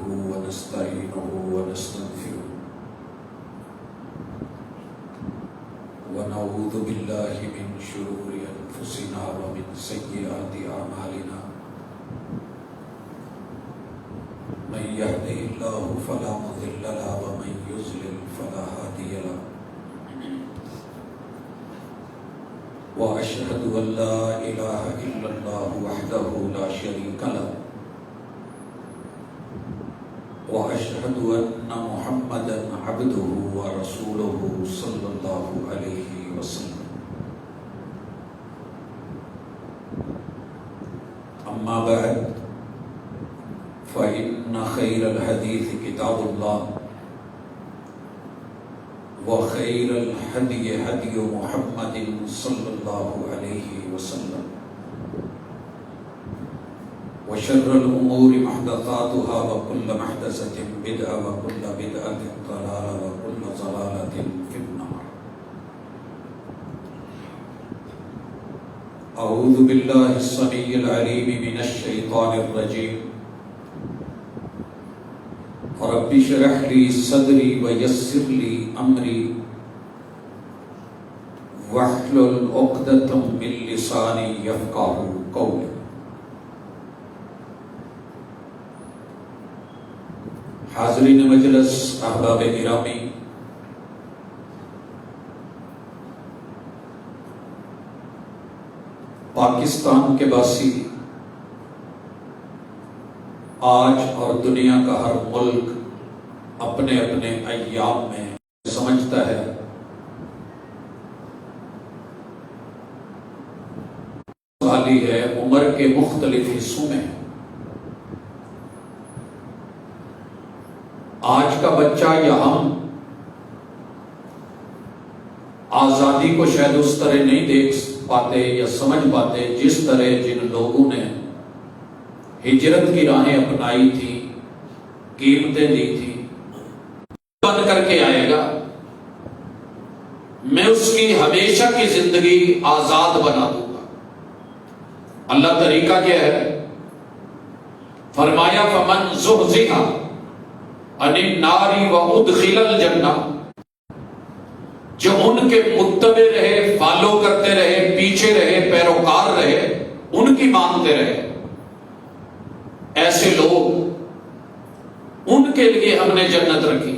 ونستعينه ونستغفره ونعوذ بالله من شرور أنفسنا ومن سيئات أعمالنا من يهده الله فلا مضل له ومن يضلل فلا هادي له وأشهد أن لا إله إلا الله وحده لا شريك له وأشهد أن محمدا عبده ورسوله صلى الله عليه وسلم أما بعد فإن خير الحديث كتاب الله وخير الهدي هدي محمد صلى الله عليه وسلم وشر الأمور محدثاتها وكل محدثة بدعة وكل بدعة ضلالة وكل ضلالة في النار. أعوذ بالله السميع العليم من الشيطان الرجيم. رب اشرح لي صدري ويسر لي أمري واحلل عقدة من لساني يفقهوا قولي. حاضرین مجلس، احباب گرامی، پاکستان کے باسی آج اور دنیا کا ہر ملک اپنے اپنے ایام میں سمجھتا ہے والی ہے، عمر کے مختلف حصوں میں. آج کا بچہ یا ہم آزادی کو شاید اس طرح نہیں دیکھ پاتے یا سمجھ پاتے جس طرح جن لوگوں نے ہجرت کی راہیں اپنائی تھی، قیمتیں دی تھی. بن کر کے آئے گا، میں اس کی ہمیشہ کی زندگی آزاد بنا دوں گا. اللہ طریقہ کیا ہے؟ فرمایا فمن زحزح عن النار وادخل الجنہ، جو ان کے متبع رہے، فالو کرتے رہے، پیچھے رہے، پیروکار رہے، ان کی مانتے رہے، ایسے لوگ، ان کے لیے ہم نے جنت رکھی.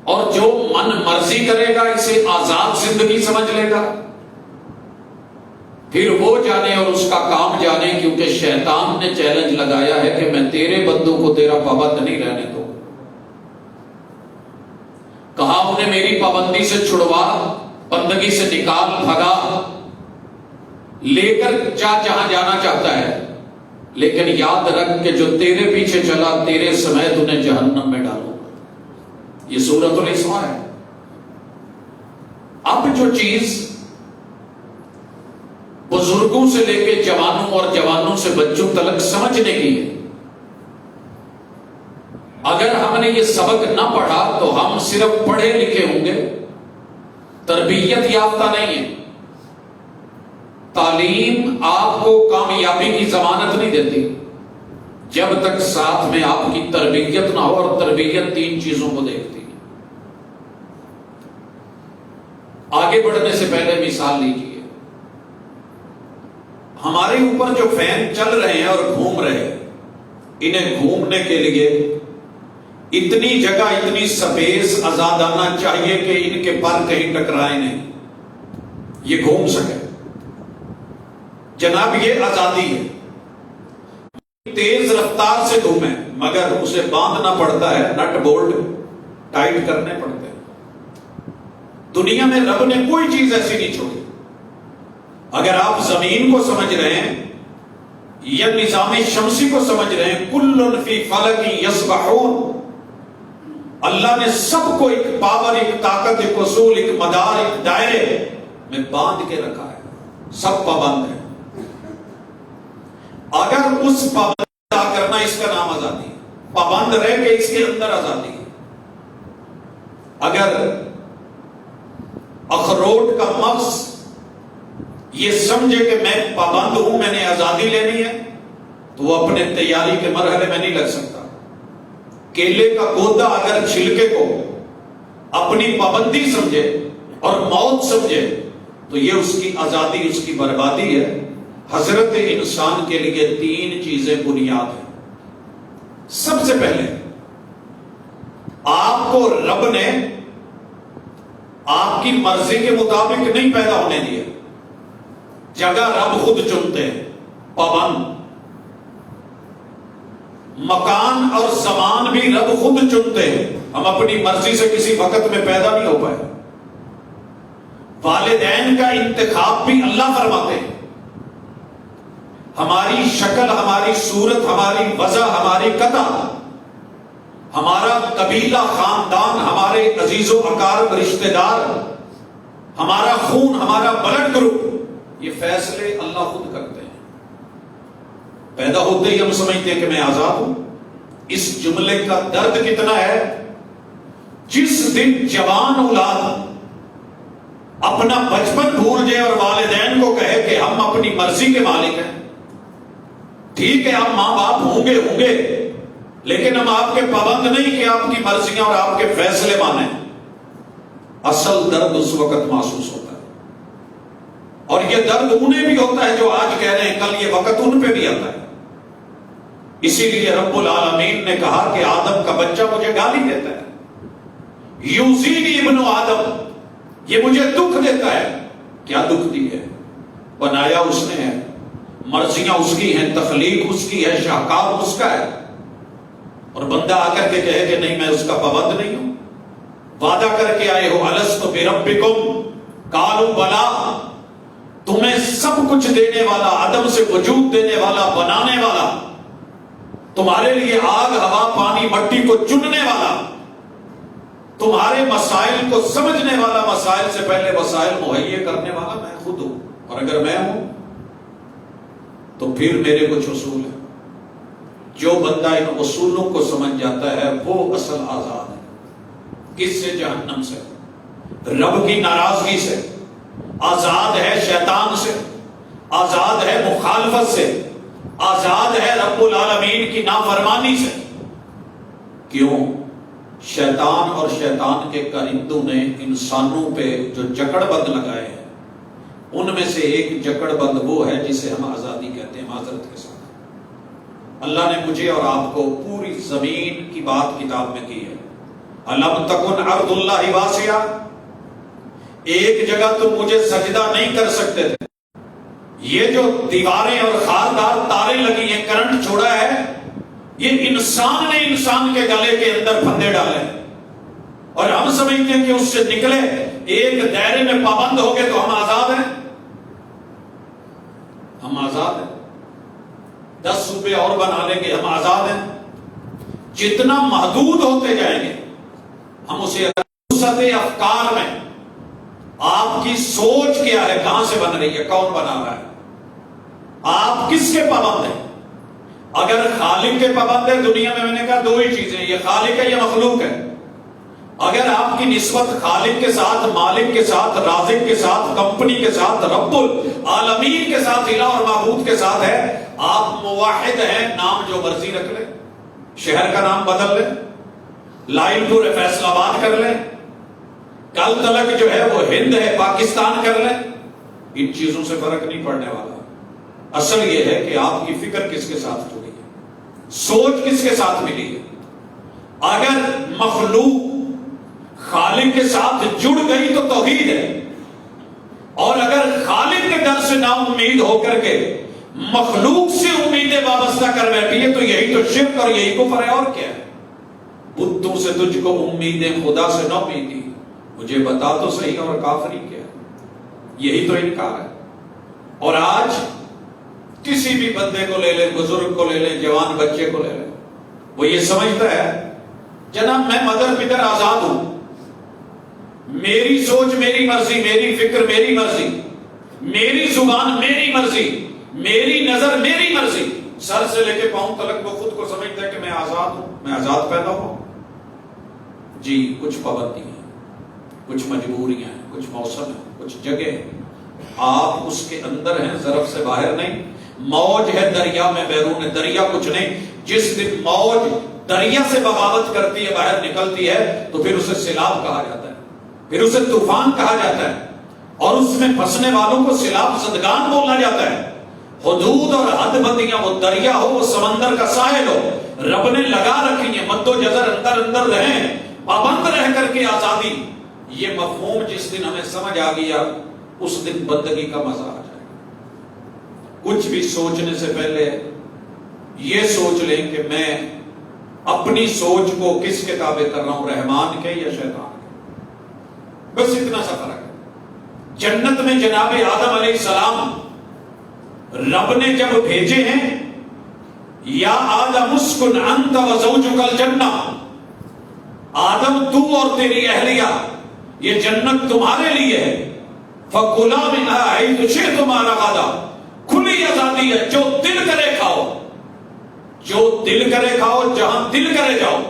اور جو من مرضی کرے گا اسے آزاد زندگی سمجھ لے گا، پھر وہ جانے اور اس کا کام جانے، کیونکہ شیطان نے چیلنج لگایا ہے کہ میں تیرے بندوں کو تیرا پابند نہیں رہنے دوں. کہا انہیں میری پابندی سے چھڑوا، بندگی سے نکال، بھگا، لے کر جہاں جانا چاہتا ہے، لیکن یاد رکھ کہ جو تیرے پیچھے چلا تیرے سمیت انہیں جہنم میں ڈالوں گا. یہ سورۃ الاسراء ہے. اب جو چیز بزرگوں سے لے کے جوانوں اور جوانوں سے بچوں تلک سمجھنے کی ہے، اگر ہم نے یہ سبق نہ پڑھا تو ہم صرف پڑھے لکھے ہوں گے، تربیت یافتہ نہیں ہے. تعلیم آپ کو کامیابی کی ضمانت نہیں دیتی جب تک ساتھ میں آپ کی تربیت نہ ہو، اور تربیت 3 چیزوں کو دیکھتی ہے. آگے بڑھنے سے پہلے مثال لیجیے. ہمارے اوپر جو فین چل رہے ہیں اور گھوم رہے ہیں، انہیں گھومنے کے لیے اتنی جگہ، اتنی سپیس آزادانہ چاہیے کہ ان کے پر کہیں ٹکرائے نہیں، یہ گھوم سکے. جناب یہ آزادی ہے. تیز رفتار سے گھومے مگر اسے باندھنا پڑتا ہے، نٹ بولٹ ٹائٹ کرنے پڑتے ہیں. دنیا میں رب نے کوئی چیز ایسی نہیں چھوڑی. اگر آپ زمین کو سمجھ رہے ہیں یا نظام شمسی کو سمجھ رہے ہیں، کل فی فلک یسبحون، اللہ نے سب کو ایک پاور، ایک طاقت، ایک اصول، ایک مدار، ایک دائرے میں باندھ کے رکھا ہے. سب پابند ہے. اگر اس پابند کرنا، اس کا نام آزادی ہے. پابند رہ کے اس کے اندر آزادی ہے. اگر اخروٹ کا مغز یہ سمجھے کہ میں پابند ہوں، میں نے آزادی لینی ہے، تو وہ اپنے تیاری کے مرحلے میں نہیں لگ سکتا. کیلے کا کودا اگر چھلکے کو اپنی پابندی سمجھے اور موت سمجھے تو یہ اس کی آزادی، اس کی بربادی ہے۔ حضرت انسان کے لیے 3 چیزیں بنیاد ہیں۔ سب سے پہلے آپ کو رب نے آپ کی مرضی کے مطابق نہیں پیدا ہونے دیا، جگہ رب خود چنتے ہیں، پابند۔ مکان اور زمان بھی رب خود چنتے ہیں، ہم اپنی مرضی سے کسی وقت میں پیدا نہیں ہو پائے۔ والدین کا انتخاب بھی اللہ فرماتے ہیں۔ ہماری شکل، ہماری صورت، ہماری وضع، ہماری قطع، ہمارا قبیلہ، خاندان، ہمارے عزیز و اقارب رشتہ دار، ہمارا خون، ہمارا بلڈ گروپ، یہ فیصلے اللہ خود کرتے ہیں۔ پیدا ہوتے ہی ہم سمجھتے ہیں کہ میں آزاد ہوں۔ اس جملے کا درد کتنا ہے، جس دن جوان اولاد اپنا بچپن بھول جائے اور والدین کو کہے کہ ہم اپنی مرضی کے مالک ہیں، ٹھیک ہے ہم ماں باپ ہوں گے لیکن ہم آپ کے پابند نہیں کہ آپ کی مرضیاں اور آپ کے فیصلے مانیں، اصل درد اس وقت محسوس ہوتا ہے۔ اور یہ درد انہیں بھی ہوتا ہے جو آج کہہ رہے ہیں، کل یہ وقت ان پہ بھی آتا ہے۔ اسی لیے رب العالمین نے کہا کہ آدم کا بچہ مجھے گالی دیتا ہے، یوزینی ابن آدم، یہ مجھے دکھ دیتا ہے۔ کیا دکھ دی ہے؟ بنایا اس نے ہے، مرضیاں اس کی ہیں، تخلیق اس کی ہے، شاہکار اس کا ہے، اور بندہ آ کر کے کہے کہ نہیں میں اس کا پابند نہیں ہوں۔ وعدہ کر کے آئے ہو الست بربکم قالوا بلا، تمہیں سب کچھ دینے والا، عدم سے وجود دینے والا، بنانے والا، تمہارے لیے آگ، ہوا، پانی، مٹی کو چننے والا، تمہارے مسائل کو سمجھنے والا، مسائل سے پہلے وسائل مہیا کرنے والا میں خود ہوں، اور اگر میں ہوں تو پھر میرے کچھ اصول ہیں۔ جو بندہ ان اصولوں کو سمجھ جاتا ہے وہ اصل آزاد ہے۔ کس سے؟ جہنم سے، رب کی ناراضگی سے، آزاد ہے شیطان سے، آزاد ہے مخالفت سے، آزاد ہے رب العالمین کی نافرمانی سے۔ کیوں؟ شیطان اور شیطان کے کارندوں نے انسانوں پہ جو جکڑ بند لگائے ہیں، ان میں سے ایک جکڑ بند وہ ہے جسے ہم آزادی کہتے ہیں، معذرت کے ساتھ۔ اللہ نے مجھے اور آپ کو پوری زمین کی بات کتاب میں کی ہے، الم تکن ارض اللہ واسعہ، ایک جگہ تم مجھے سجدہ نہیں کر سکتے تھے۔ یہ جو دیواریں اور خاردار تاریں لگی ہیں، کرنٹ چھوڑا ہے، یہ انسان نے انسان کے گلے کے اندر پھندے ڈالے، اور ہم سمجھتے ہیں کہ اس سے نکلے، ایک دائرے میں پابند ہو گئے تو ہم آزاد ہیں۔ ہم آزاد ہیں، 10 صوبے اور بنا لیں گے، ہم آزاد ہیں۔ جتنا محدود ہوتے جائیں گے ہم اسے وسعت افکار میں، آپ کی سوچ کیا ہے، کہاں سے بن رہی ہے، کون بنا رہا ہے، آپ کس کے پابند ہیں؟ اگر خالق کے پابند ہے، دنیا میں نے کہا 2 ہی چیزیں، یہ خالق ہے، یہ مخلوق ہے۔ اگر آپ کی نسبت خالق کے ساتھ، مالک کے ساتھ، رازق کے ساتھ، کمپنی کے ساتھ، رب العالمین کے ساتھ، الہ اور معبود کے ساتھ ہے، آپ موحد ہیں، نام جو مرضی رکھ لیں، شہر کا نام بدل لیں، لائن پور فیصل آباد کر لیں، کل تلک جو ہے وہ ہند ہے پاکستان کر لیں، ان چیزوں سے فرق نہیں پڑنے والا۔ اصل یہ ہے کہ آپ کی فکر کس کے ساتھ جڑی ہے، سوچ کس کے ساتھ ملی ہے۔ اگر مخلوق خالق کے ساتھ جڑ گئی تو توحید ہے، اور اگر خالق کے در سے نا امید ہو کر کے مخلوق سے امیدیں وابستہ کر بیٹھی ہے تو یہی تو شرک اور یہی کفر ہے، اور کیا ہے۔ بتوں سے تجھ کو امیدیں، خدا سے نہ امیدی، مجھے بتا تو صحیح اور کافری کیا ہے، یہی تو انکار ہے۔ اور آج کسی بھی بندے کو لے لیں، بزرگ کو لے لیں، جوان بچے کو لے لیں، وہ یہ سمجھتا ہے جناب میں مدر پدر آزاد ہوں، میری سوچ میری مرضی، میری فکر میری مرضی، میری زبان میری مرضی، میری نظر میری مرضی، سر سے لے کے پاؤں تلک وہ خود کو سمجھتا ہے کہ میں آزاد ہوں، میں آزاد پیدا ہوں۔ جی کچھ پابندی ہیں، کچھ مجبوریاں ہیں، کچھ موسم ہیں، کچھ جگہ ہیں، آپ اس کے اندر ہیں، ظرف سے باہر نہیں۔ موج ہے دریا میں، بیرون دریا کچھ نہیں۔ جس دن موج دریا سے بغاوت کرتی ہے، باہر نکلتی ہے، تو پھر اسے سیلاب کہا جاتا ہے، پھر اسے طوفان کہا جاتا ہے، اور اس میں پھنسنے والوں کو سیلاب زدگان بولا جاتا ہے۔ حدود اور حد بندیاں، وہ دریا ہو، وہ سمندر کا ساحل ہو، رب نے لگا رکھی ہیں، مد و جزر اندر اندر رہیں، پابند رہ کر کے آزادی۔ یہ مفہوم جس دن ہمیں سمجھ آ گیا، اس دن بندگی کا مزہ آ جائے گا۔ کچھ بھی سوچنے سے پہلے یہ سوچ لیں کہ میں اپنی سوچ کو کس کے تابع کر رہا ہوں، رحمان کے یا شیطان کے؟ بس اتنا سا فرق ہے۔ جنت میں جناب آدم علیہ السلام رب نے جب بھیجے ہیں، یا آدم اسکن انت وزوجک الجنہ، آدم تو اور تیری اہلیہ یہ جنت تمہارے لیے ہے، فَكُلَا مِنْهَا حَيْثُ شِئْتُمَا رَغَدًا، کھلی آزادی ہے، جو دل کرے کھاؤ، جو دل کرے کھاؤ، جہاں دل کرے جاؤ۔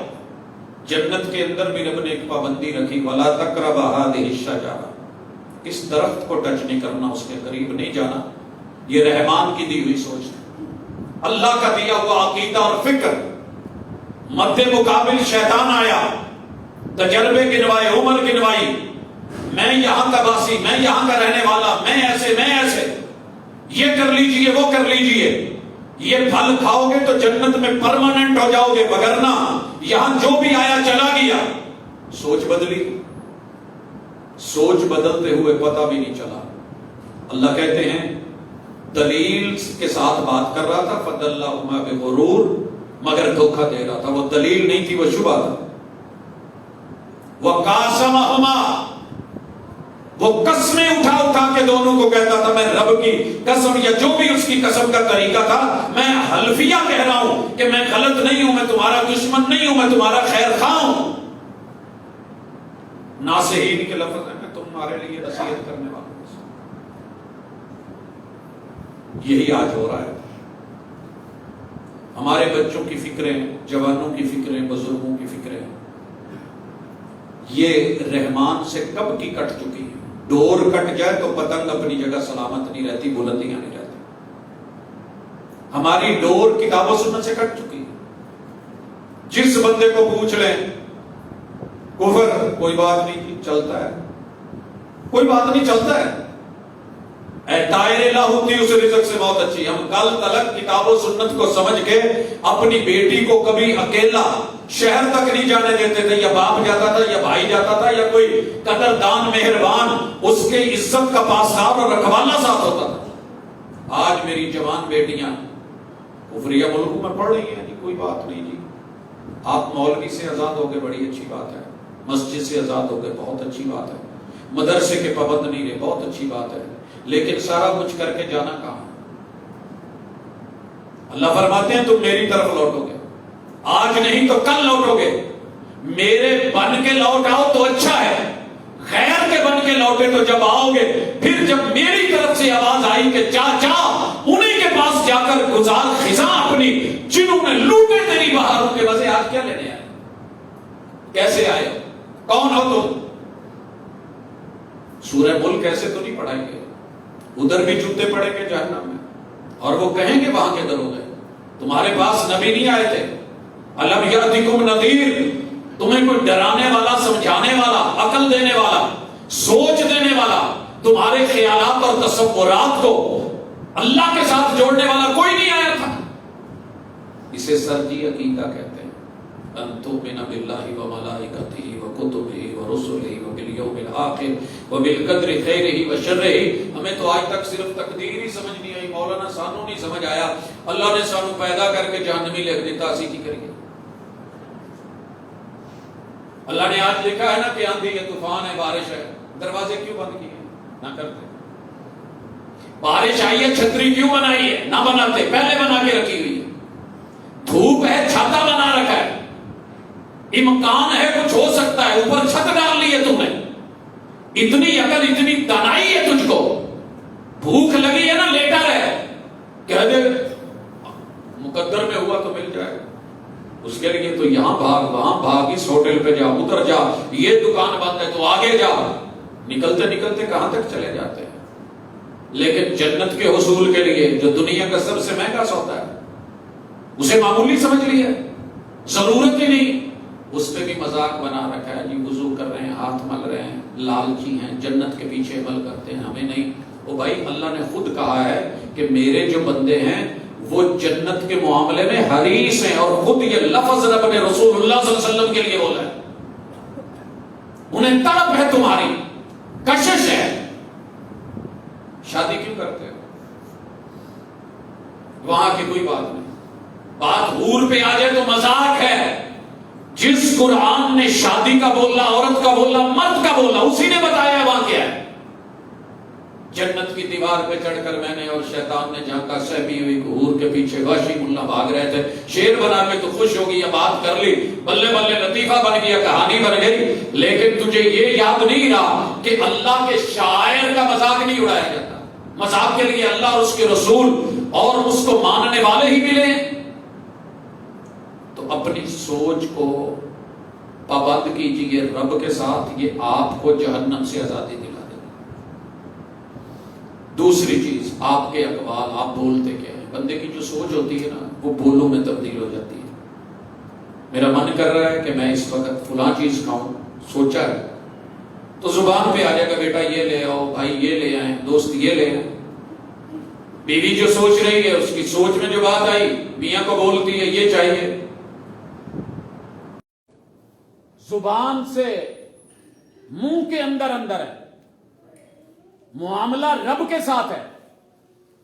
جنت کے اندر بھی رب نے ایک پابندی رکھی، وَلَا تَقْرَبَا هَٰذِهِ الشَّجَرَةَ، اس درخت کو ٹچ نہیں کرنا، اس کے قریب نہیں جانا۔ یہ رحمان کی دی ہوئی سوچ ہے، اللہ کا دیا ہوا عقیدہ اور فکر۔ مد مقابل شیطان آیا، تجربے گنوائے، عمر گنوائی، میں یہاں کا باسی، میں یہاں کا رہنے والا، میں ایسے، میں ایسے، یہ کر لیجئے، وہ کر لیجئے، یہ پھل کھاؤ گے تو جنت میں پرماننٹ ہو جاؤ گے، وگرنہ یہاں جو بھی آیا چلا گیا۔ سوچ بدلی، سوچ بدلتے ہوئے پتہ بھی نہیں چلا۔ اللہ کہتے ہیں دلیل کے ساتھ بات کر رہا تھا، فَدَلَّهُمَا بِغُرُورٍ، مگر دھوکہ دے رہا تھا، وہ دلیل نہیں تھی، وہ شبہ تھا۔ وَقَاسَمَهُمَا، وہ قسمیں اٹھا اٹھا کے دونوں کو کہتا تھا، میں رب کی قسم، یا جو بھی اس کی قسم کا طریقہ تھا، میں حلفیہ کہہ رہا ہوں کہ میں غلط نہیں ہوں، میں تمہارا دشمن نہیں ہوں، میں تمہارا خیر خواہ ہوں۔ ناصحین کے لفظ ہیں، میں تمہارے لیے نصیحت کرنے والا ہوں۔ یہی آج ہو رہا ہے۔ ہمارے بچوں کی فکریں، جوانوں کی فکریں، بزرگوں کی فکریں، یہ رحمان سے کب کی کٹ چکی ہے۔ ڈور کٹ جائے تو پتنگ اپنی جگہ سلامت نہیں رہتی، بلندیاں نہیں رہتی۔ ہماری ڈور کتاب و سنت سے کٹ چکی ہے۔ جس بندے کو پوچھ لیں کفر، کوئی بات نہیں چلتا ہے، کوئی بات نہیں چلتا ہے، اے طائر لاہوتی، اس رزق سے بہت اچھی۔ ہم کل تلک کتاب و سنت کو سمجھ کے اپنی بیٹی کو کبھی اکیلا شہر تک نہیں جانے دیتے تھے، یا باپ جاتا تھا، یا بھائی جاتا تھا، یا کوئی قدردان مہربان اس کے عزت کا پاسدار اور رکھوالا ساتھ ہوتا تھا۔ آج میری جوان بیٹیاں کفریہ ملکوں میں پڑھ رہی ہیں، کوئی بات نہیں جی، آپ مولوی سے آزاد ہو گئے، بڑی اچھی بات ہے، مسجد سے آزاد ہو گئے، بہت اچھی بات ہے، مدرسے کے پابند نہیں رہے، بہت اچھی بات ہے، لیکن سارا کچھ کر کے جانا کہاں؟ اللہ فرماتے ہیں تم میری طرف لوٹو گے، آج نہیں تو کل لوٹو گے، میرے بن کے لوٹ آؤ تو اچھا ہے، غیر کے بن کے لوٹے تو جب آؤ گے، پھر جب میری طرف سے آواز آئی کہ جا جا انہیں کے پاس جا کر گزار خزاں اپنی، جنہوں نے لوٹے تیری بہاروں کے وجہ، آج کیا لینے آئے؟ کیسے آئے؟ کون ہو تم؟ سورہ ملک ایسے تو نہیں پڑھائیں گے، ادھر بھی جوتے پڑیں گے جہنم میں، اور وہ کہیں گے وہاں کے دروں گے تمہارے پاس نبی نہیں آئے تھے، الم یاتکم نذیر، تمہیں کوئی ڈرانے والا، سمجھانے والا، عقل دینے والا، سوچ دینے والا، تمہارے خیالات اور تصورات کو اللہ کے ساتھ جوڑنے والا کوئی نہیں آیا تھا۔ اسے سرجی عقیدہ کہتے ہیں، ان تؤمن باللہ وملائکتہ وکتبہ ورسلہ وبالیوم الآخر وبالقدر خیرہ وشرہ۔ ہمیں تو آج تک صرف تقدیر ہی سمجھ نہیں آئی، مولانا سانو نہیں سمجھ آیا، اللہ نے سانو پیدا کر کے جہنمی لکھ دیتا، اسی کی کریے۔ اللہ نے آج لکھا ہے نا کہ آندھی ہے، طوفان ہے، بارش ہے، دروازے کیوں بند کیے؟ نہ کرتے۔ بارش آئی ہے، چھتری کیوں بنائی ہے؟ نہ بناتے، پہلے بنا کے رکھی ہوئی ہے۔ دھوپ ہے، چھاتا بنا رکھا ہے، امکان ہے کچھ ہو سکتا ہے، اوپر چھت ڈال لی ہے تم نے، اتنی عقل، اتنی دانائی ہے تجھ کو، بھوک لگی ہے نا، لیٹا رہے، کہہ دے مقدر میں ہوا تو مل جائے، اس کے لیے تو یہاں بھاگ، وہاں بھاگ، اس ہوٹل پہ جا، ادھر جا، یہ دکان بند ہے تو آگے جا، نکلتے نکلتے کہاں تک چلے جاتے ہیں۔ لیکن جنت کے حصول کے لیے جو دنیا کا سب سے مہنگا سودا ہے، اسے معمولی سمجھ لیا، ضرورت ہی نہیں. اس پہ بھی مذاق بنا رکھا ہے جی, وضو کر رہے ہیں, ہاتھ مل رہے ہیں, لالچی ہیں, جنت کے پیچھے عمل کرتے ہیں, ہمیں نہیں. او بھائی, اللہ نے خود کہا ہے کہ میرے جو بندے ہیں وہ جنت کے معاملے میں حریص ہیں, اور خود یہ لفظ رب نے رسول اللہ صلی اللہ علیہ وسلم کے لیے بولا ہے. انہیں تڑپ ہے, تمہاری کشش ہے. شادی کیوں کرتے ہو؟ وہاں کی کوئی بات نہیں. بات حور پہ آ جائے تو مذاق ہے. جس قرآن نے شادی کا بولا, عورت کا بولا, مرد کا بولا, اسی نے بتایا ہے وہاں کیا ہے. جنت کی دیوار پہ چڑھ کر میں نے اور شیطان نے جھانکا, سہمی ہوئی حور کے پیچھے وحشی ملا بھاگ رہے تھے. شیر بنا کے تو خوش ہو گئی, یہ بات کر لی, بلے بلے لطیفہ بن گیا, کہانی بن گئی. لیکن تجھے یہ یاد نہیں رہا کہ اللہ کے شاعر کا مذاق نہیں اڑایا جاتا. مذاق کے لیے اللہ اور اس کے رسول اور اس کو ماننے والے ہی ملے ہیں. تو اپنی سوچ کو پابند کیجیے رب کے ساتھ, یہ آپ کو جہنم سے آزادی دلا دے گا. دوسری چیز, آپ کے اقوال, آپ بولتے کیا ہیں. بندے کی جو سوچ ہوتی ہے نا, وہ بولوں میں تبدیل ہو جاتی ہے. میرا من کر رہا ہے کہ میں اس وقت فلاں چیز کھاؤں, سوچا ہے تو زبان پہ آ جائے گا, بیٹا یہ لے آؤ, بھائی یہ لے آئیں, دوست یہ لے آئیں. بیوی جو سوچ رہی ہے, اس کی سوچ میں جو بات آئی, میاں کو بولتی ہے یہ چاہیے. زبان سے منہ کے اندر اندر ہے, معاملہ رب کے ساتھ ہے,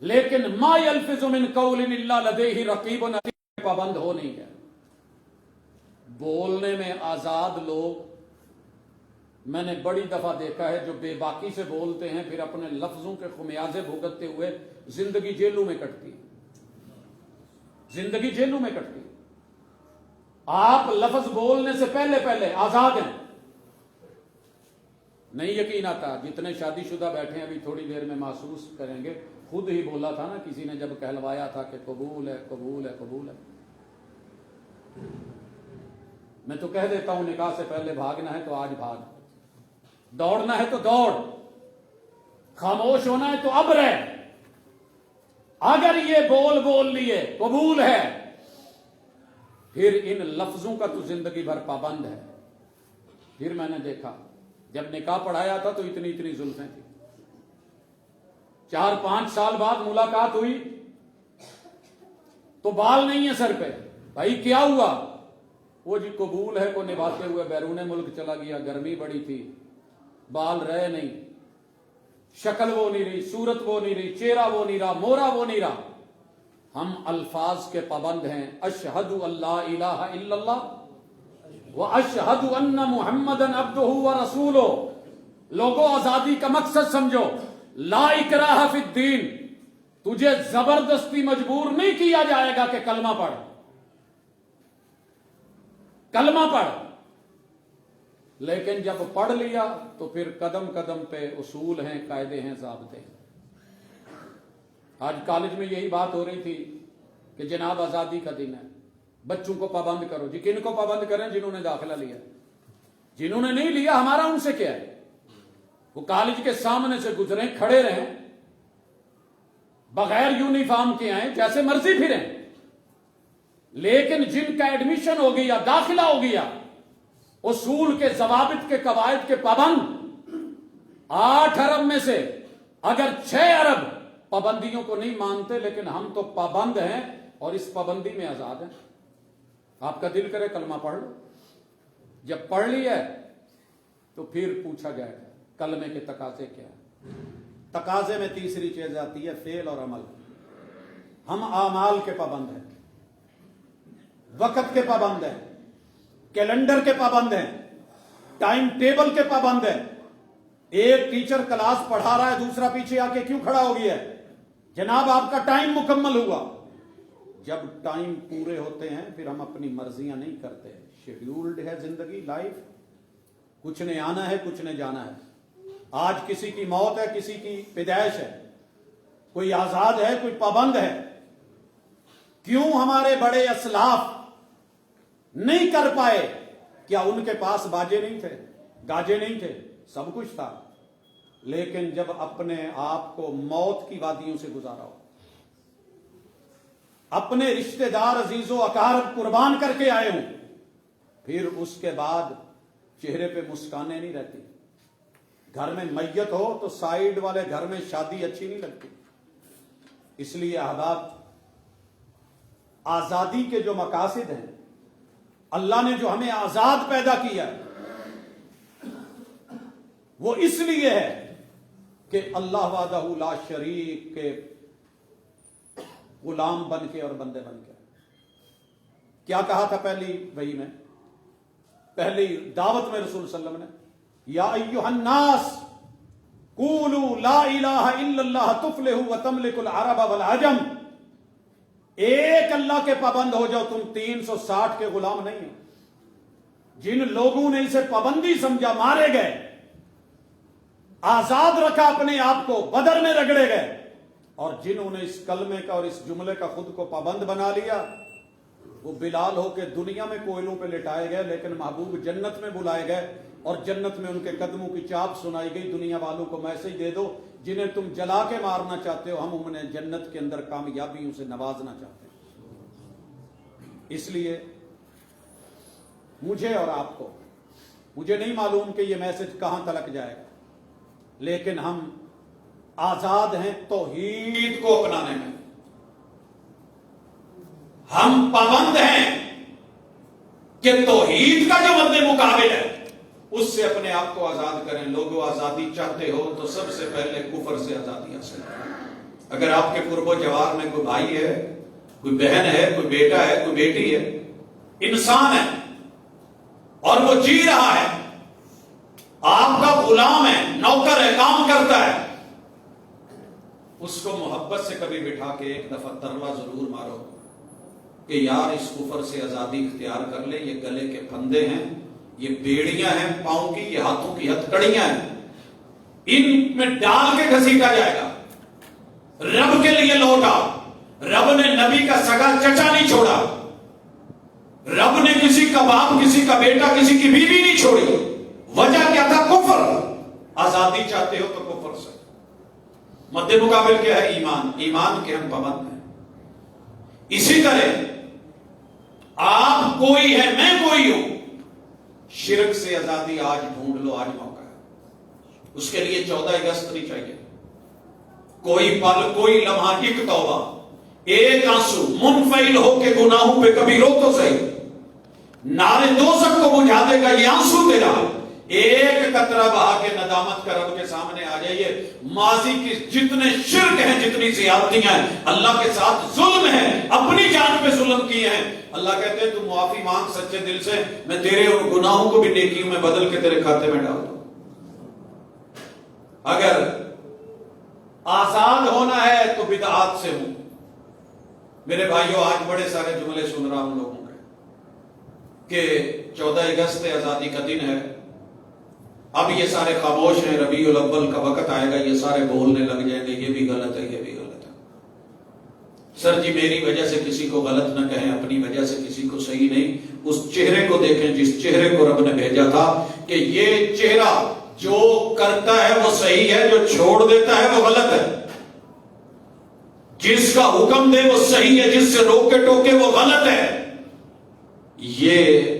لیکن ما یلفظ من قول الا لدیہ رقیب عتید پابند ہو نہیں ہے. بولنے میں آزاد لوگ میں نے بڑی دفعہ دیکھا ہے جو بے باکی سے بولتے ہیں, پھر اپنے لفظوں کے خمیازے بھگتتے ہوئے زندگی جیلوں میں کٹتی ہے. زندگی جیلوں میں کٹتی ہے. آپ لفظ بولنے سے پہلے آزاد ہیں. نہیں یقین آتا, جتنے شادی شدہ بیٹھے ہیں ابھی تھوڑی دیر میں محسوس کریں گے, خود ہی بولا تھا نا کسی نے جب کہلوایا تھا کہ قبول ہے قبول ہے قبول ہے. میں تو کہہ دیتا ہوں, نکاح سے پہلے بھاگنا ہے تو آج بھاگ, دوڑنا ہے تو دوڑ, خاموش ہونا ہے تو اب رہ. اگر یہ بول لیے قبول ہے, پھر ان لفظوں کا تو زندگی بھر پابند ہے. پھر میں نے دیکھا جب نکاح پڑھایا تھا تو اتنی زلفیں تھیں, 4-5 سال بعد ملاقات ہوئی تو بال نہیں ہے سر پہ. بھائی کیا ہوا؟ وہ جی قبول ہے کو نبھاتے ہوئے بیرون ملک چلا گیا, گرمی بڑی تھی, بال رہے نہیں, شکل وہ نہیں رہی, صورت وہ نہیں رہی, چہرہ وہ نہیں رہا, مورا وہ نہیں رہا. ہم الفاظ کے پابند ہیں. اشہد اللہ الہ الا اللہ واشہد ان محمدن عبدہ ورسولہ. لوگوں, آزادی کا مقصد سمجھو, لا اکراہ فی الدین. تجھے زبردستی مجبور نہیں کیا جائے گا کہ کلمہ پڑھ, کلمہ پڑھ. لیکن جب پڑھ لیا تو پھر قدم قدم پہ اصول ہیں, قاعدے ہیں, ضابطے ہیں. آج کالج میں یہی بات ہو رہی تھی کہ جناب آزادی کا دن ہے, بچوں کو پابند کرو. جی کن کو پابند کریں؟ جنہوں نے داخلہ لیا. جنہوں نے نہیں لیا ہمارا ان سے کیا ہے؟ وہ کالج کے سامنے سے گزریں, کھڑے رہیں, بغیر یونیفارم کے آئیں, جیسے مرضی پھریں. لیکن جن کا ایڈمیشن ہو گیا, داخلہ ہو گیا, اصول کے, ضوابط کے, قواعد کے پابند, 8 ارب میں سے اگر 6 ارب پابندیوں کو نہیں مانتے, لیکن ہم تو پابند ہیں اور اس پابندی میں آزاد ہیں. آپ کا دل کرے کلمہ پڑھ لو. جب پڑھ لیا تو پھر پوچھا جائے گا کلمے کے تقاضے کیا ہیں. تقاضے میں تیسری چیز آتی ہے فعل اور عمل. ہم اعمال کے پابند ہیں, وقت کے پابند ہیں, کیلنڈر کے پابند ہیں, ٹائم ٹیبل کے پابند ہیں. ایک ٹیچر کلاس پڑھا رہا ہے, دوسرا پیچھے آ کے کیوں کھڑا ہو گیا ہے؟ جناب آپ کا ٹائم مکمل ہوا. جب ٹائم پورے ہوتے ہیں پھر ہم اپنی مرضیاں نہیں کرتے. شیڈیولڈ ہے زندگی, لائف. کچھ نے آنا ہے, کچھ نے جانا ہے. آج کسی کی موت ہے, کسی کی پیدائش ہے, کوئی آزاد ہے, کوئی پابند ہے. کیوں ہمارے بڑے اسلاف نہیں کر پائے؟ کیا ان کے پاس باجے نہیں تھے, گاجے نہیں تھے؟ سب کچھ تھا. لیکن جب اپنے آپ کو موت کی وادیوں سے گزارا ہو, اپنے رشتہ دار عزیز و اقارب قربان کر کے آئے ہوں, پھر اس کے بعد چہرے پہ مسکانیں نہیں رہتی. گھر میں میت ہو تو سائیڈ والے گھر میں شادی اچھی نہیں لگتی. اس لیے احباب، آزادی کے جو مقاصد ہیں، اللہ نے جو ہمیں آزاد پیدا کیا وہ اس لیے ہے کہ اللہ وحدہ لا شریک کے غلام بن کے اور بندے بن کے. کیا کہا تھا پہلی وحی میں، پہلی دعوت میں رسول صلی اللہ علیہ وسلم نے؟ یا ایھا الناس قولوا لا الہ الا اللہ تفلحوا وتملکوا العرب والعجم. ایک اللہ کے پابند ہو جاؤ، تم 360 کے غلام نہیں ہو. جن لوگوں نے اسے پابندی سمجھا مارے گئے، آزاد رکھا اپنے آپ کو بدر میں رگڑے گئے، اور جنہوں نے اس کلمے کا اور اس جملے کا خود کو پابند بنا لیا، وہ بلال ہو کے دنیا میں کوئلوں پہ لٹائے گئے، لیکن محبوب جنت میں بلائے گئے اور جنت میں ان کے قدموں کی چاپ سنائی گئی. دنیا والوں کو میسج دے دو، جنہیں تم جلا کے مارنا چاہتے ہو، ہم انہیں جنت کے اندر کامیابیوں سے نوازنا چاہتے ہیں. اس لیے مجھے اور آپ کو، مجھے نہیں معلوم کہ یہ میسج کہاں تلک جائے گا، لیکن ہم آزاد ہیں توحید کو اپنانے میں. ہم پابند ہیں کہ توحید کا جو مد مقابل ہے اس سے اپنے آپ کو آزاد کریں. لوگوں آزادی چاہتے ہو تو سب سے پہلے کفر سے آزادی حاصل کریں. اگر آپ کے قرب و جوار میں کوئی بھائی ہے، کوئی بہن ہے، کوئی بیٹا ہے، کوئی بیٹی ہے، انسان ہے اور وہ جی رہا ہے، آپ کا غلام ہے، نوکر ہے، کام کرتا ہے، اس کو محبت سے کبھی بٹھا کے ایک دفعہ ترلا ضرور مارو کہ یار اس کفر سے آزادی اختیار کر لے. یہ گلے کے پھندے ہیں، یہ بیڑیاں ہیں پاؤں کی، یہ ہاتھوں کی ہتھکڑیاں ہیں، ان میں ڈال کے گھسیٹا جائے گا. رب کے لیے لوٹا. رب نے نبی کا سگا چچا نہیں چھوڑا. رب نے کسی کا باپ، کسی کا بیٹا، کسی کی بیوی نہیں چھوڑی. وجہ کیا تھا؟ کفر. آزادی چاہتے ہو تو کفر سے. مد مقابل کیا ہے؟ ایمان. ایمان کے ہم پابند ہیں. اسی طرح آپ کوئی ہے، میں کوئی ہوں، شرک سے آزادی آج ڈھونڈ لو، آج موقع ہے. اس کے لیے 14 اگست نہیں چاہیے. کوئی پل، کوئی لمحہ، ایک توبہ، ایک آنسو منفعل ہو کے گناہوں پہ کبھی رو تو صحیح. نارے دوزخ کو بجھا دے گا یہ آنسو تیرا. ایک قطرہ بہا کے ندامت کا رب کے سامنے آ جائیے. ماضی کی جتنے شرک ہیں، جتنی زیادتیاں ہیں، اللہ کے ساتھ ظلم ہے، اپنی جان پہ ظلم کیے ہیں، اللہ کہتے ہیں تو معافی مانگ سچے دل سے، میں تیرے اور گناہوں کو بھی نیکیوں میں بدل کے تیرے کھاتے میں ڈال دوں. اگر آزاد ہونا ہے تو بدعات سے ہوں. میرے بھائیوں، آج بڑے سارے جملے سن رہا ہوں لوگوں کے کہ 14 اگست آزادی کا دن ہے، اب یہ سارے خاموش ہیں، ربیع الاول کا وقت آئے گا یہ سارے بولنے لگ جائیں گے یہ بھی غلط ہے، یہ بھی غلط ہے. سر جی میری وجہ سے کسی کو غلط نہ کہیں، اپنی وجہ سے کسی کو صحیح نہیں. اس چہرے کو دیکھیں جس چہرے کو رب نے بھیجا تھا کہ یہ چہرہ جو کرتا ہے وہ صحیح ہے، جو چھوڑ دیتا ہے وہ غلط ہے. جس کا حکم دے وہ صحیح ہے، جس سے روکے ٹوکے وہ غلط ہے. یہ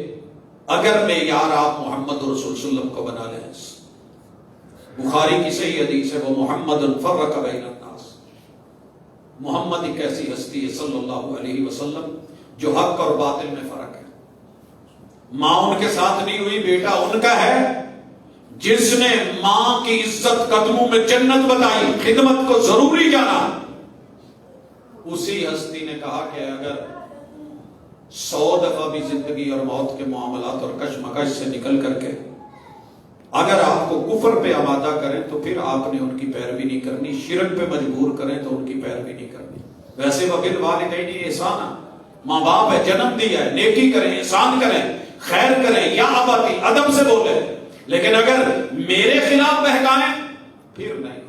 اگر معیار آپ محمد رسول صلی اللہ علیہ وسلم کو بنا لیں، بخاری کی صحیح حدیث ہے، وہ محمد فرق بین الناس. محمد ایک ایسی ہستی ہے صلی اللہ علیہ وسلم جو حق اور باطل میں فرق ہے. ماں ان کے ساتھ نہیں ہوئی، بیٹا ان کا ہے. جس نے ماں کی عزت قدموں میں جنت بتائی، خدمت کو ضروری جانا، اسی ہستی نے کہا کہ اگر 100 دفعہ بھی زندگی اور موت کے معاملات اور کشمکش سے نکل کر کے اگر آپ کو کفر پہ آمادہ کریں تو پھر آپ نے ان کی پیروی نہیں کرنی. شرک پہ مجبور کریں تو ان کی پیروی نہیں کرنی. ویسے وبال والدین احسانا، ماں باپ ہے، جنم دیا ہے، نیکی کریں، احسان کریں، خیر کریں، یا اباتی ادب سے بولیں. لیکن اگر میرے خلاف بہکائیں پھر نہیں.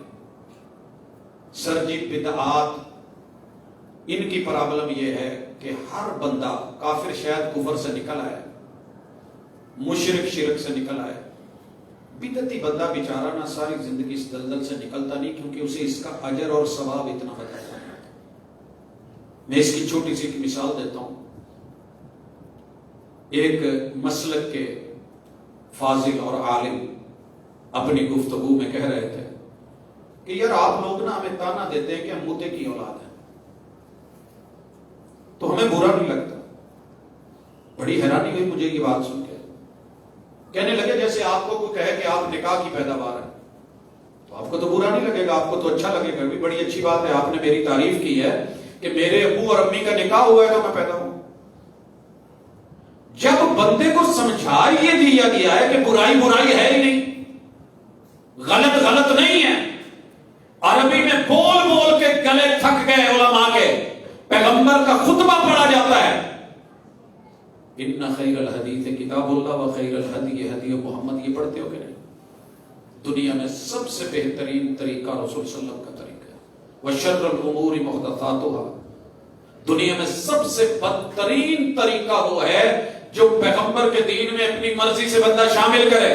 سر جی بدعات، ان کی پرابلم یہ ہے کہ ہر بندہ کافر شاید کفر سے نکل آئے، مشرک شرک سے نکل آئے، بدعتی بندہ بیچارہ نہ ساری زندگی اس دلدل سے نکلتا نہیں، کیونکہ اسے اس کا اجر اور ثواب اتنا ہو جاتا ہے. میں اس کی چھوٹی سی مثال دیتا ہوں. ایک مسلک کے فاضل اور عالم اپنی گفتگو میں کہہ رہے تھے کہ یار آپ لوگ نا ہمیں تانا دیتے ہیں کہ ہم موتے کی اولاد ہیں، تو ہمیں برا نہیں لگتا۔ بڑی حیرانی ہوئی مجھے یہ بات سن کے، کہنے لگے جیسے آپ کو کوئی کہے کہ آپ نکاح کی پیداوار ہے تو آپ کو تو برا نہیں لگے گا، آپ کو تو اچھا لگے گا، بھی بڑی اچھی بات ہے، آپ نے میری تعریف کی ہے کہ میرے ابو اور امی کا نکاح ہوا ہے تو میں پیدا ہوں۔ جب بندے کو سمجھا یہ دیا گیا ہے کہ برائی برائی ہے ہی نہیں، غلط غلط نہیں ہے، عربی میں بول بول کے گلے تھک گئے علماء کے، پیغمبر کا خطبہ پڑھا جاتا ہے، ان خیر الحدیث کتاب اللہ و خیر الہدی ہدی محمد، یہ پڑھتے ہو کہ نہیں؟ دنیا میں سب سے بہترین طریقہ رسول صلی اللہ علیہ وسلم کا طریقہ ہے، وشر الامور محدثاتها، دنیا میں سب سے بدترین طریقہ وہ ہے جو پیغمبر کے دین میں اپنی مرضی سے بندہ شامل کرے۔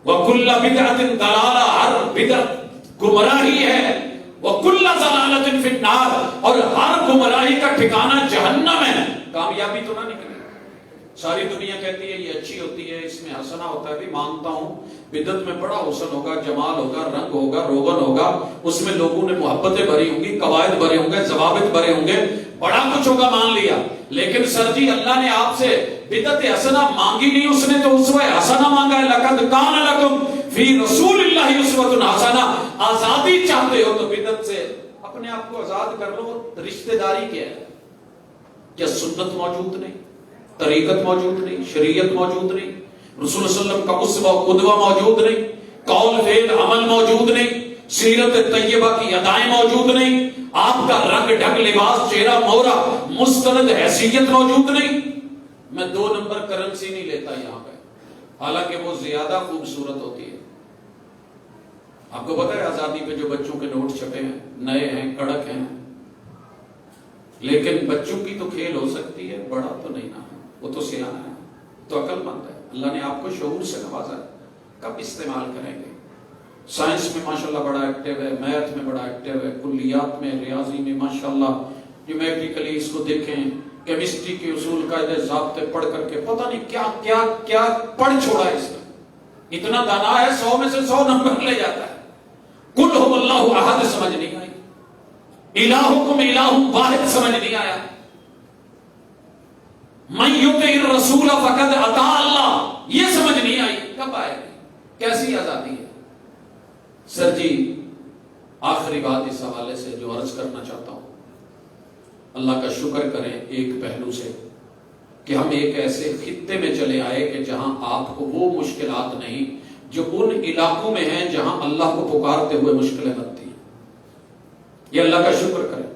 وَكُلَّ بِدْعَةٍ ضَلَالَةٍ، ہر بدعت گمراہی ہے، وَكُلَّ ضَلَالَةٍ فِي النَّارِ، اور ہر گمراہی کا ٹھکانہ جہنم ہے، کامیابی تو نہ نکلے۔ ساری دنیا کہتی ہے یہ اچھی ہوتی ہے، اس میں حسنہ ہوتا ہے، بھی مانتا ہوں بدعت میں بڑا حسن ہوگا، جمال ہوگا، رنگ ہوگا، روغن ہوگا، اس میں لوگوں نے محبتیں بھری ہوں گی، قواعد بھرے ہوں گے، ضوابط بھرے ہوں گے، بڑا کچھ ہوگا، مان لیا۔ لیکن سر جی اللہ نے آپ سے بدعت حسنہ مانگی نہیں، اس نے تو اسوہ حسنہ مانگا ہے، لقد کان لکم فی رسول اللہ اسوۃ حسنہ، آزادی چاہتے ہو تو بدعت سے اپنے آپ کو آزاد کر لو۔ رشتہ داری کیا ہے؟ کیا سنت موجود نہیں، طریقت موجود نہیں، شریعت موجود نہیں، رسول صلی اللہ علیہ وسلم کا اسوہ قدوہ موجود نہیں، قول فعل عمل موجود نہیں، سیرت طیبہ کی ادائیں موجود نہیں، آپ کا رنگ ڈھنگ لباس چہرہ مہرہ مستند حیثیت موجود نہیں۔ میں 2 نمبر کرنسی نہیں لیتا یہاں پہ، حالانکہ وہ زیادہ خوبصورت ہوتی ہے۔ آپ کو پتا ہے آزادی پہ جو بچوں کے نوٹ چھپے ہیں، نئے ہیں، کڑک ہیں، لیکن بچوں کی تو کھیل ہو سکتی ہے، بڑا تو نہیں نا، وہ تو سیاح ہے، تو عقل مند ہے، اللہ نے آپ کو شعور سے نوازا ہے، کب استعمال کریں گے؟ سائنس میں ماشاءاللہ بڑا ایکٹیو ہے، میتھ میں بڑا ایکٹیو ہے، کلیات میں، ریاضی میں ماشاءاللہ، جیومیٹریکلی اس کو دیکھیں، کیمسٹری کے اصول قاعدے ضابطے پڑھ کر کے پتہ نہیں کیا کیا کیا پڑھ چھوڑا ہے اس نے، اتنا دانا ہے 100 میں سے 100 نمبر لے جاتا ہے۔ قل هو اللہ احد سمجھ نہیں آئی، الہکم الہ واحد سمجھ نہیں آیا، من یطع الرسول فقد اطاع اللہ، یہ سمجھ نہیں آئی، کب آئے گی؟ کیسی آزادی ہے؟ سر جی آخری بات اس حوالے سے جو عرض کرنا چاہتا ہوں، اللہ کا شکر کریں ایک پہلو سے کہ ہم ایک ایسے خطے میں چلے آئے کہ جہاں آپ کو وہ مشکلات نہیں جو ان علاقوں میں ہیں جہاں اللہ کو پکارتے ہوئے مشکلیں بنتی ہیں، یہ اللہ کا شکر کریں۔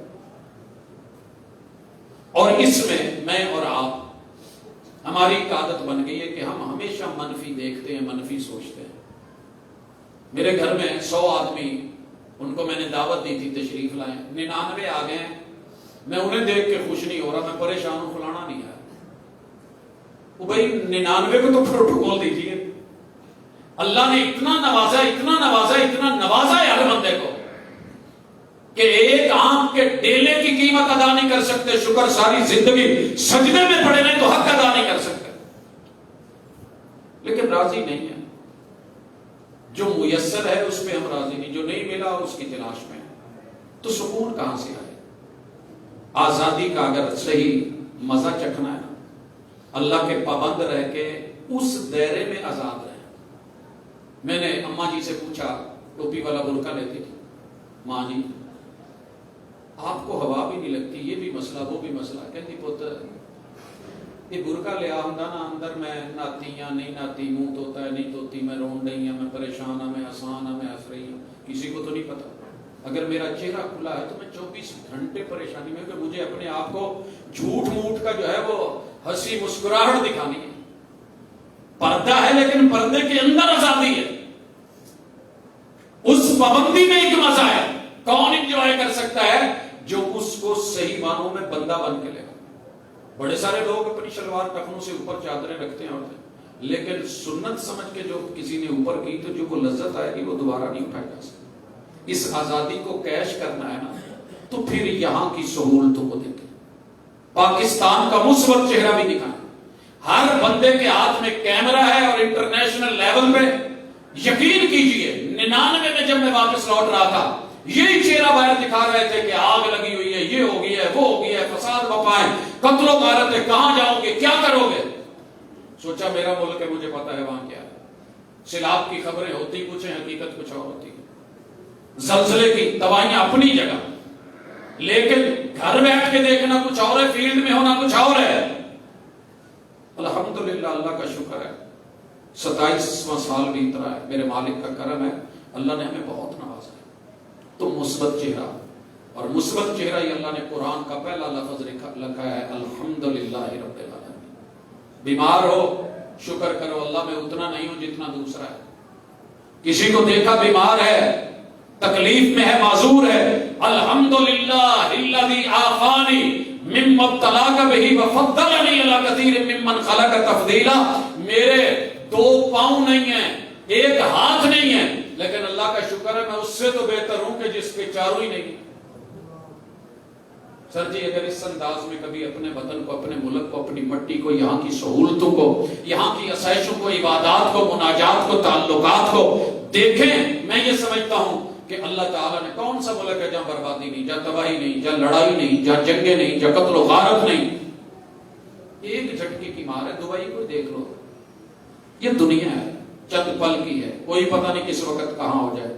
اور اس میں اور آپ، ہماری ایک عادت بن گئی ہے کہ ہم ہمیشہ منفی دیکھتے ہیں، منفی سوچتے ہیں۔ میرے گھر میں 100 آدمی، ان کو میں نے دعوت دی تھی تشریف لائیں، 99 آ گئے ہیں، میں انہیں دیکھ کے خوش نہیں ہو رہا، میں پریشان ہوں، فلانا نہیں آیا۔ وہ بھائی 99 کو تو پروٹوکول دیجیے، اللہ نے اتنا نوازا، اتنا نوازا، اتنا نوازا ہے ہر بندے کو کہ ایک آنکھ کے ڈیلے کی قیمت ادا نہیں کر سکتے، شکر ساری زندگی سجدے میں پڑے رہے تو حق ادا نہیں کر سکتے، لیکن راضی نہیں ہے۔ جو میسر ہے اس پہ ہم راضی نہیں، جو نہیں ملا اس کی تلاش میں، تو سکون کہاں سے آئے؟ آزادی کا اگر صحیح مزہ چکھنا ہے نا، اللہ کے پابند رہ کے اس دائرے میں آزاد رہے۔ میں نے اماں جی سے پوچھا، ٹوپی والا برقع لیتی تھی، ماں جی آپ کو ہوا بھی نہیں لگتی، یہ بھی مسئلہ وہ بھی مسئلہ، کہتی پتر یہ برقع لیا ہوں نا اندر میں ناتی یا نہیں ناتی، منہ دھوتا ہے نہیں دھوتی، میں رون رہی ہوں، میں پریشان ہوں، میں آسان ہوں، میں ہنس رہی ہوں، کسی کو تو نہیں پتا۔ اگر میرا چہرہ کھلا ہے تو میں 24 گھنٹے پریشانی میں، کہ مجھے اپنے آپ کو جھوٹ موٹ کا جو ہے وہ ہنسی مسکراہٹ دکھانی ہے۔ پردہ ہے لیکن پردے کے اندر آزادی ہے، اس پابندی میں ایک مزہ ہے۔ کون انجوائے کر سکتا ہے؟ جو اس کو صحیح معنوں میں بندہ بن کے لے گا۔ بڑے سارے لوگ اپنی شلوار ٹخنوں سے اوپر چادریں رکھتے ہیں عورتیں، لیکن سنت سمجھ کے جو کسی نے اوپر کی تو جو کو لذت آئے گی وہ دوبارہ نہیں اٹھائی جا سکتی۔ اس آزادی کو کیش کرنا ہے نا، تو پھر یہاں کی سہولتوں کو دیکھیں، پاکستان کا مثبت چہرہ بھی دکھائیں۔ ہر بندے کے ہاتھ میں کیمرہ ہے اور انٹرنیشنل لیول پہ یقین کیجئے 99 میں جب میں واپس لوٹ رہا تھا یہی چہرہ باہر دکھا رہے تھے کہ آگ لگی ہوئی ہے، یہ ہو گئی ہے، وہ ہو گئی ہے، فساد بپا ہے، قتل و غارت ہے، کہاں جاؤ گے، کیا کرو گے؟ سوچا میرا ملک ہے، مجھے پتا ہے وہاں کیا ہے۔ سیلاب کی خبریں ہوتی کچھ ہیں، حقیقت کچھ اور ہوتی ہے، زلزلے کی تباہیاں اپنی جگہ، لیکن گھر بیٹھ کے دیکھنا کچھ اور ہے، فیلڈ میں ہونا کچھ اور ہے۔ الحمدللہ اللہ کا شکر ہے 27واں سال بھی اترا ہے، میرے مالک کا کرم ہے، اللہ نے ہمیں بہت نوازا ہے۔ تو مثبت چہرہ، اور مثبت چہرہ ہی اللہ نے قرآن کا پہلا لفظ لکھا ہے الحمدللہ رب العالمین۔ بیمار ہو شکر کرو، اللہ میں اتنا نہیں ہوں جتنا دوسرا ہے۔ کسی کو دیکھا بیمار ہے، تکلیف میں ہے، معذور ہے، الحمدللہ الذی عافانی مما ابتلاک بہ وفضلنی علی کثیر ممن خلق تفضیلا۔ میرے 2 پاؤں نہیں ہیں، 1 ہاتھ نہیں ہے، لیکن اللہ کا شکر ہے میں اس سے تو بہتر ہوں کہ جس کے 4 ہی نہیں۔ سر جی اگر اس انداز میں کبھی اپنے وطن کو، اپنے ملک کو، اپنی مٹی کو، یہاں کی سہولتوں کو، یہاں کی آسائشوں کو، عبادات کو، مناجات کو، تعلقات کو دیکھیں، میں یہ سمجھتا ہوں کہ اللہ تعالیٰ نے کون سا ملک ہے جہاں بربادی نہیں، جہاں تباہی نہیں، جہاں لڑائی نہیں، جہاں جنگیں نہیں، جہاں قتل و غارت نہیں۔ ایک جھٹکے کی مار ہے، دبئی کو دیکھ لو، یہ دنیا ہے، چند پل کی ہے، کوئی پتہ نہیں کس وقت کہاں ہو جائے۔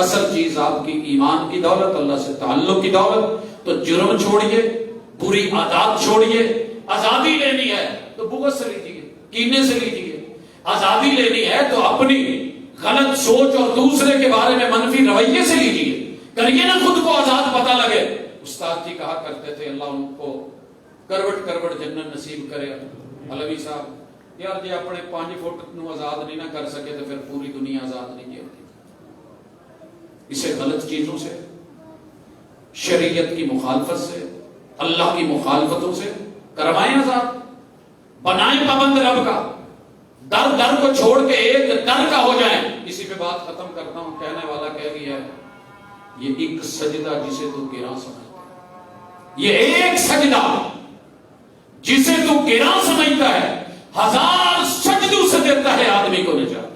اصل چیز آپ کی ایمان کی دولت، اللہ سے تعلق کی دولت۔ تو جرم چھوڑیے، بری عادات چھوڑیے، آزادی لینی ہے تو بغض سے لیجیے، کینے سے لیجیے۔ آزادی لینی ہے تو اپنی غلط سوچ اور دوسرے کے بارے میں منفی رویے سے لیجیے، کریے نا خود کو آزاد، پتہ لگے۔ استاد جی کہا کرتے تھے اللہ ان کو کروٹ کروٹ جنت نصیب کرے۔ علوی صاحب یار جی اپنے 5 فٹ نو آزاد نہیں نہ کر سکے تو پھر پوری دنیا آزاد نہیں ہوتی۔ اسے غلط چیزوں سے، شریعت کی مخالفت سے، اللہ کی مخالفتوں سے کروائیں آزاد، بنائیں پابند رب کا، در در کو چھوڑ کے ایک در کا ہو جائیں۔ اسی پہ بات ختم کرتا ہوں، کہنے والا کہہ گیا ہے یہ ایک سجدہ جسے تو گراں سمجھتا ہے، یہ ایک سجدہ جسے تو گراں سمجھتا ہے 1000 سجدوں سے دیتا ہے آدمی کو نجات۔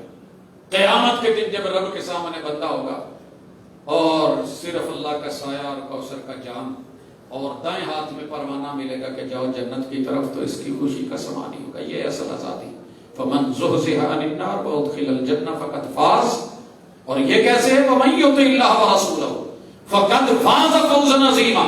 قیامت کے دن جب رب کے سامنے بندہ ہوگا اور صرف اللہ کا سایہ اور کوثر کا جام اور دائیں ہاتھ میں پروانہ ملے گا کہ جاؤ جنت کی طرف، تو اس کی خوشی کا سمانی ہوگا۔ یہ اصل آزادی۔ فمن زحزح عن النار وادخل الجنہ فقد فاز۔ اور یہ کیسے ہے؟ ومن یطع اللہ ورسولہ فقد فاز فوزا عظیما۔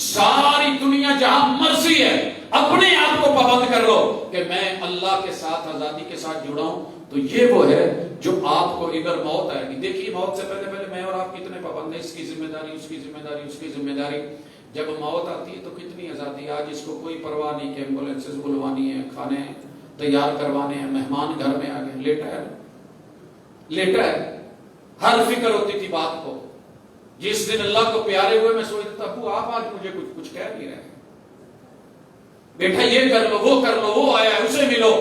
ساری دنیا جہاں مرضی ہے اپنے آپ کو پابند کر لو کہ میں اللہ کے ساتھ آزادی کے ساتھ جڑا ہوں، تو یہ وہ ہے جو آپ کو اگر موت آئے گی۔ دیکھیے موت سے پہلے میں اور آپ کتنے پابند ہیں، اس کی ذمہ داری، اس کی ذمہ داری، اس کی ذمہ داری۔ جب موت آتی ہے تو کتنی آزادی۔ آج اس کو کوئی پرواہ نہیں کہ ایمبولینسز بلوانی ہے، کھانے تیار کروانے ہیں، مہمان گھر میں آ گئے، لیٹا ہے۔ ہر فکر ہوتی تھی بات کو۔ جس دن اللہ کو پیارے ہوئے میں سوچتا تھا ابو آپ آج مجھے کچھ کہہ نہیں رہے، بیٹا یہ کر لو، وہ کر لو، وہ آیا ہے اسے ملو،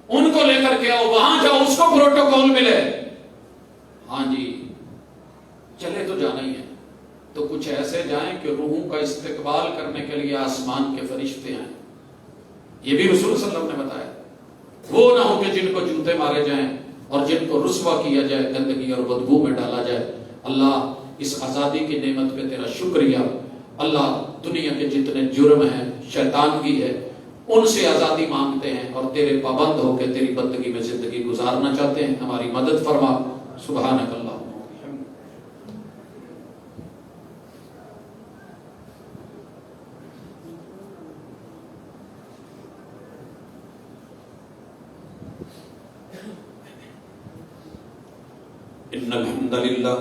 ان کو لے کر کے آؤ، وہاں جاؤ اس کو پروٹوکول ملے۔ ہاں جی چلے تو جانا ہی ہے، تو کچھ ایسے جائیں کہ روحوں کا استقبال کرنے کے لیے آسمان کے فرشتے آئیں۔ یہ بھی رسول صلی اللہ علیہ وسلم نے بتایا۔ وہ نہ ہو کہ جن کو جوتے مارے جائیں اور جن کو رسوا کیا جائے، گندگی اور بدبو میں ڈالا جائے۔ اللہ اس آزادی کی نعمت پہ تیرا شکریہ۔ اللہ دنیا کے جتنے جرم ہیں، شیطانگی ہے، ان سے آزادی مانگتے ہیں اور تیرے پابند ہو کے تیری بندگی میں زندگی گزارنا چاہتے ہیں۔ ہماری مدد فرما۔ سبحانک اللہ۔ ان الحمد للہ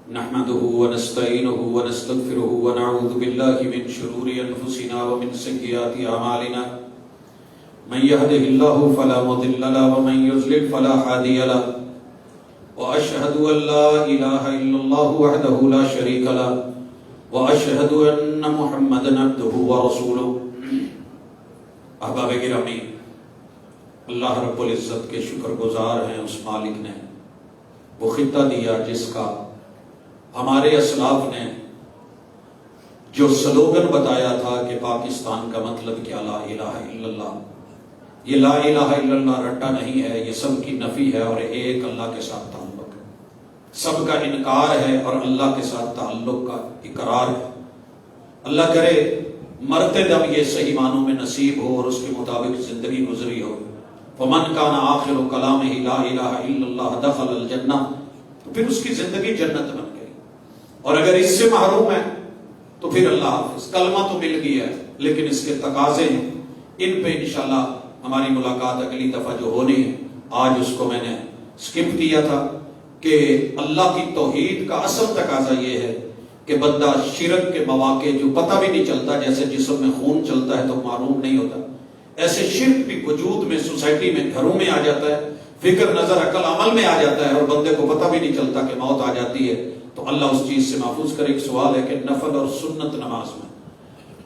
نحمده ونستعینه ونستغفره ونعوذ باللہ من شرور انفسنا ومن سیئات اعمالنا من يهده الله فلا مضل له ومن يضلل فلا هادي له واشهد ان لا اله الا الله وحده لا شريك له واشهد ان محمدا عبده ورسوله۔ احباب گرامی، اللہ رب العزت کے شکر گزار ہیں اس مالک نے وہ خطہ دیا جس کا ہمارے اسلاف نے جو سلوگن بتایا تھا کہ پاکستان کا مطلب کیا لا الہ الا اللہ، یہ لا الہ الا اللہ رٹا نہیں ہے، یہ سب کی نفی ہے اور ایک اللہ کے ساتھ تعلق ہے، سب کا انکار ہے اور اللہ کے ساتھ تعلق کا اقرار ہے۔ اللہ کرے مرتے دم یہ صحیح معنوں میں نصیب ہو اور اس کے مطابق زندگی گزری ہو۔ فمن کان آخر کلامہ لا الہ الا اللہ دخل الجنہ، تو پھر اس کی زندگی جنت بن گئی، اور اگر اس سے محروم ہے تو پھر اللہ حافظ، کلمہ تو مل گیا ہے لیکن اس کے تقاضے ہیں، ان پہ انشاءاللہ ہماری ملاقات اگلی دفعہ جو ہونی ہے۔ آج اس کو میں نے سکپ کیا تھا کہ اللہ کی توحید کا اصل تقاضا یہ ہے کہ بندہ شرک کے مواقع جو پتہ بھی نہیں چلتا، جیسے جسم میں خون چلتا ہے تو معلوم نہیں ہوتا، ایسے شرک بھی وجود میں، سوسائٹی میں، گھروں میں آ جاتا ہے، فکر نظر عقل عمل میں آ جاتا ہے اور بندے کو پتہ بھی نہیں چلتا کہ موت آ جاتی ہے، تو اللہ اس چیز سے محفوظ کرے۔ ایک سوال ہے کہ نفل اور سنت نماز میں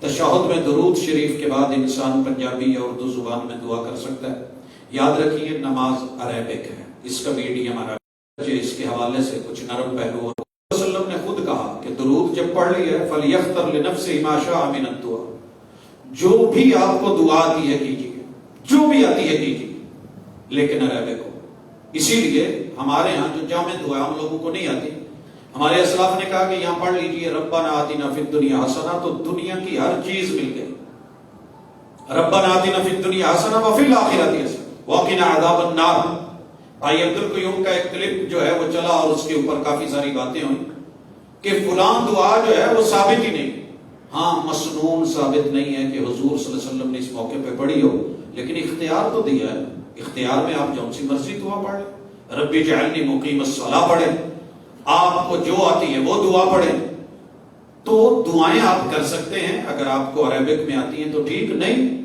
تشہد میں درود شریف کے بعد انسان پنجابی یا اردو زبان میں دعا کر سکتا ہے؟ یاد رکھیے نماز عربک ہے، اس کا میڈیم عربک، اس کے حوالے سے کچھ نرم پہلو ہیں۔ رسول اللہ صلی اللہ علیہ وسلم نے خود کہا کہ درود جب پڑھ لی ہے فَلْيَخْتَرْ لِنَفْسِهِ مَا شَاءَ مِنَ الدُّعَاء، جو بھی آپ کو دعا آتی ہے کیجیے، جو بھی آتی ہے کیجیے، لیکن عربک ہو۔ اسی لیے ہمارے ہاں جو جامع دعا ہم لوگوں کو نہیں آتی، ہمارے اسلاف نے کہا کہ یہاں پڑھ لیجئے ربنا آتنا فی الدنیا حسنہ، تو دنیا کی ہر چیز مل گئی، ربنا آتنا فی الدنیا حسنہ وفی الآخرۃ حسنہ وقنا عذاب النار۔ بھائی عبدالقیوم کا ایک کلپ جو ہے وہ چلا اور اس کے اوپر کافی ساری باتیں ہوئی کہ فلاں دعا جو ہے وہ ثابت ہی نہیں، ہاں مسنون ثابت نہیں ہے کہ حضور صلی اللہ علیہ وسلم نے اس موقع پہ پڑھی ہو، لیکن اختیار تو دیا ہے، اختیار میں آپ جون سی مرضی دعا پڑھ لیں، ربی جعلنی مقیم الصلاۃ پڑھیں، آپ کو جو آتی ہے وہ دعا پڑھیں، تو دعائیں آپ کر سکتے ہیں، اگر آپ کو عربک میں آتی ہیں تو ٹھیک، نہیں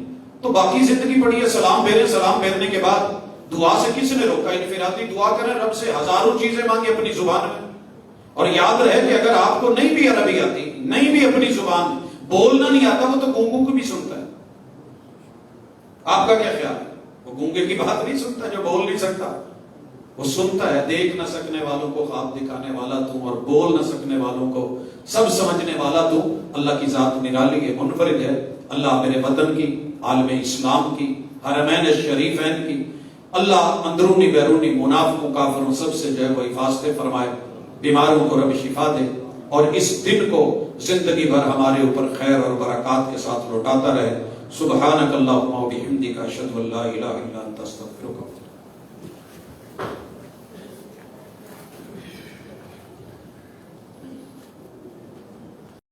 تو باقی زندگی پڑھیے، سلام پھیریں، سلام پھیرنے کے بعد دعا سے کس نے روکا؟ انفرادی دعا کریں، رب سے ہزاروں چیزیں مانگیں اپنی زبان میں، اور یاد رہے کہ اگر آپ کو نہیں بھی عربی آتی، نہیں بھی اپنی زبان بولنا نہیں آتا، وہ تو گونگوں کو بھی سنتا ہے۔ آپ کا کیا خیال ہے؟ وہ گونگے کی بات نہیں سنتا جو بول نہیں سکتا، وہ سنتا ہے۔ دیکھ نہ سکنے والوں کو خواب دکھانے والا تو، اور بول نہ سکنے والوں کو سب سمجھنے والا تو۔ اللہ کی ذات نرالی ہے، منفرد ہے۔ اللہ میرے وطن کی، عالم اسلام کی، حرمین شریفین کی اللہ اندرونی بیرونی منافقوں کافروں سب سے جو ہے وہ حفاظت فرمائے، بیماروں کو رب شفا دے، اور اس دن کو زندگی بھر ہمارے اوپر خیر اور برکات کے ساتھ لوٹاتا رہے۔ سبحانک اللہم و بحمدک اشہد ان لا الہ الا انت استغفرک۔